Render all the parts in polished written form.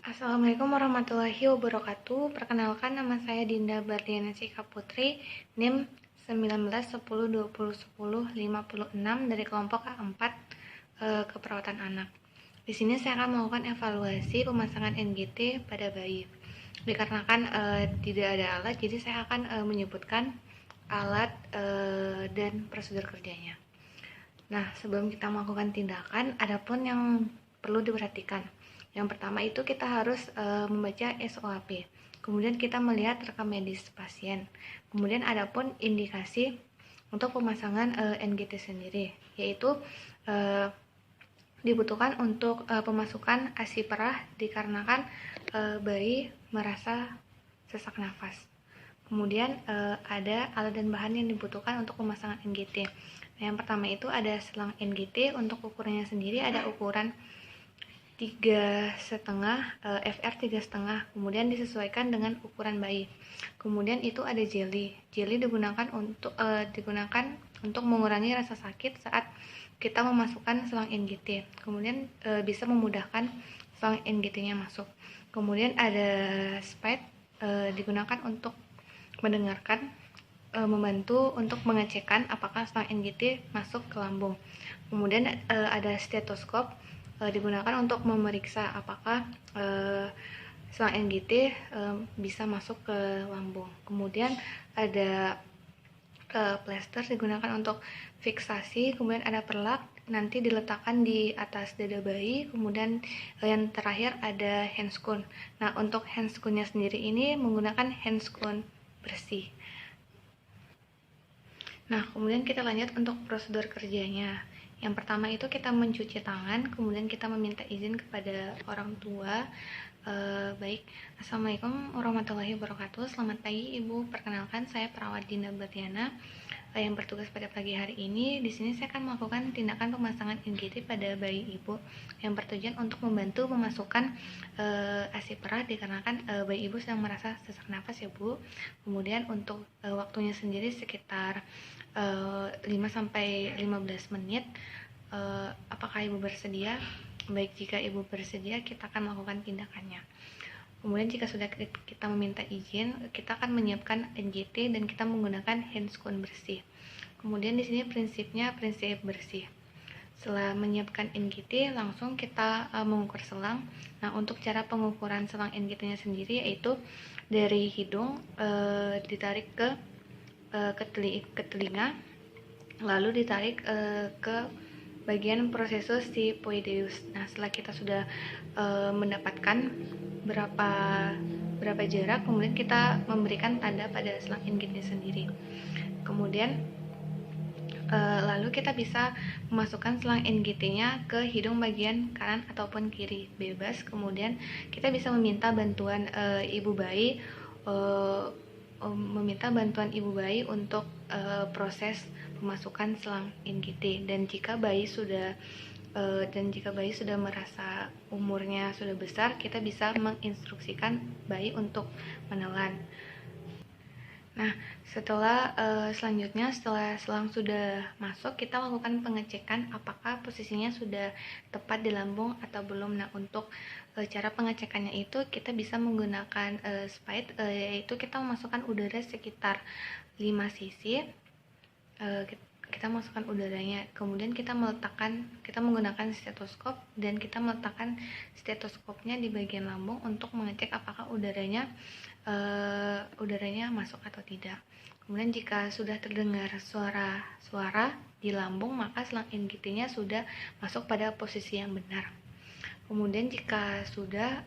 Assalamualaikum warahmatullahi wabarakatuh. Perkenalkan, nama saya Dinda Bardiana Cika Putri, NIM 1910201056 dari kelompok A4 keperawatan anak. Di sini saya akan melakukan evaluasi pemasangan NGT pada bayi. Dikarenakan tidak ada alat, jadi saya akan menyebutkan alat dan prosedur kerjanya. Nah, sebelum kita melakukan tindakan, ada pun yang perlu diperhatikan. Yang pertama itu kita harus membaca SOAP. Kemudian kita melihat rekam medis pasien. Kemudian ada pun indikasi untuk pemasangan NGT sendiri, yaitu dibutuhkan untuk pemasukan ASI perah dikarenakan bayi merasa sesak nafas. Kemudian ada alat dan bahan yang dibutuhkan untuk pemasangan NGT. Nah, yang pertama itu ada selang NGT. Untuk ukurannya sendiri ada ukuran 3,5 FR 3,5, kemudian disesuaikan dengan ukuran bayi. Kemudian itu ada jelly digunakan untuk mengurangi rasa sakit saat kita memasukkan selang NGT. Kemudian bisa memudahkan selang NGT-nya masuk. Kemudian ada spade digunakan untuk mendengarkan, membantu untuk mengecekkan apakah selang NGT masuk ke lambung. Kemudian ada stetoskop digunakan untuk memeriksa apakah selang NGT bisa masuk ke lambung. Kemudian ada plester digunakan untuk fiksasi. Kemudian ada perlak, nanti diletakkan di atas dada bayi. Kemudian yang terakhir ada handscoon. Nah, untuk handscoonnya sendiri ini menggunakan handscoon bersih. Nah, kemudian kita lanjut untuk prosedur kerjanya. Yang pertama itu kita mencuci tangan, kemudian kita meminta izin kepada orang tua. Baik, Assalamualaikum warahmatullahi wabarakatuh. Selamat pagi Ibu, perkenalkan saya perawat Dinda Bardiana yang bertugas pada pagi hari ini. Di sini saya akan melakukan tindakan pemasangan NGT pada bayi Ibu yang bertujuan untuk membantu memasukkan ASI perah dikarenakan bayi Ibu sedang merasa sesak nafas ya Bu. Kemudian untuk waktunya sendiri sekitar 5-15 menit. Apakah Ibu bersedia? Baik, jika Ibu bersedia, kita akan melakukan tindakannya. Kemudian jika sudah kita meminta izin, kita akan menyiapkan NGT dan kita menggunakan handscoon bersih. Kemudian di sini prinsipnya prinsip bersih. Setelah menyiapkan NGT, langsung kita mengukur selang. Nah, untuk cara pengukuran selang NGT-nya sendiri yaitu dari hidung ditarik ke telinga, lalu ditarik ke bagian prosesus sipoideus. Nah, setelah kita sudah mendapatkan berapa jarak, kemudian kita memberikan tanda pada selang NGT sendiri. Kemudian lalu kita bisa memasukkan selang NGT-nya ke hidung bagian kanan ataupun kiri, bebas. Kemudian kita bisa meminta bantuan ibu bayi untuk proses pemasukan selang NGT. Dan jika bayi sudah merasa umurnya sudah besar, kita bisa menginstruksikan bayi untuk menelan. Nah, selanjutnya setelah selang sudah masuk, kita lakukan pengecekan apakah posisinya sudah tepat di lambung atau belum. Nah, untuk cara pengecekannya itu kita bisa menggunakan spade, yaitu kita memasukkan udara sekitar 5 cc. Kita masukkan udaranya, kemudian kita menggunakan stetoskop dan kita meletakkan stetoskopnya di bagian lambung untuk mengecek apakah udaranya masuk atau tidak. Kemudian jika sudah terdengar suara di lambung, maka selang NGT-nya sudah masuk pada posisi yang benar. Kemudian jika sudah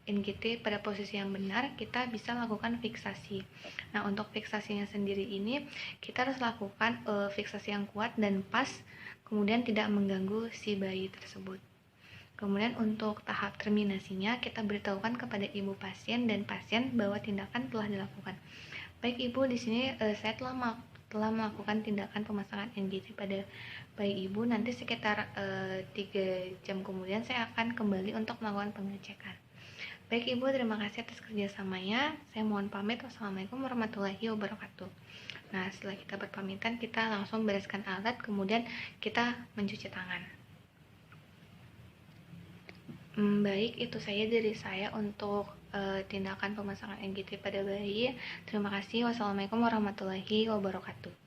NGT pada posisi yang benar, kita bisa lakukan fiksasi. Nah, untuk fiksasinya sendiri ini kita harus lakukan fiksasi yang kuat dan pas, kemudian tidak mengganggu si bayi tersebut. Kemudian untuk tahap terminasinya, kita beritahukan kepada ibu pasien dan pasien bahwa tindakan telah dilakukan. Baik Ibu, di sini saya telah melakukan tindakan pemasangan NGT pada bayi Ibu. Nanti sekitar 3 jam kemudian saya akan kembali untuk melakukan pengecekan. Baik Ibu, terima kasih atas kerjasamanya. Saya mohon pamit. Wassalamualaikum warahmatullahi wabarakatuh. Nah, setelah kita berpamitan, kita langsung bereskan alat, kemudian kita mencuci tangan. Baik, itu saja dari saya untuk tindakan pemasangan NGT pada bayi. Terima kasih. Wassalamualaikum warahmatullahi wabarakatuh.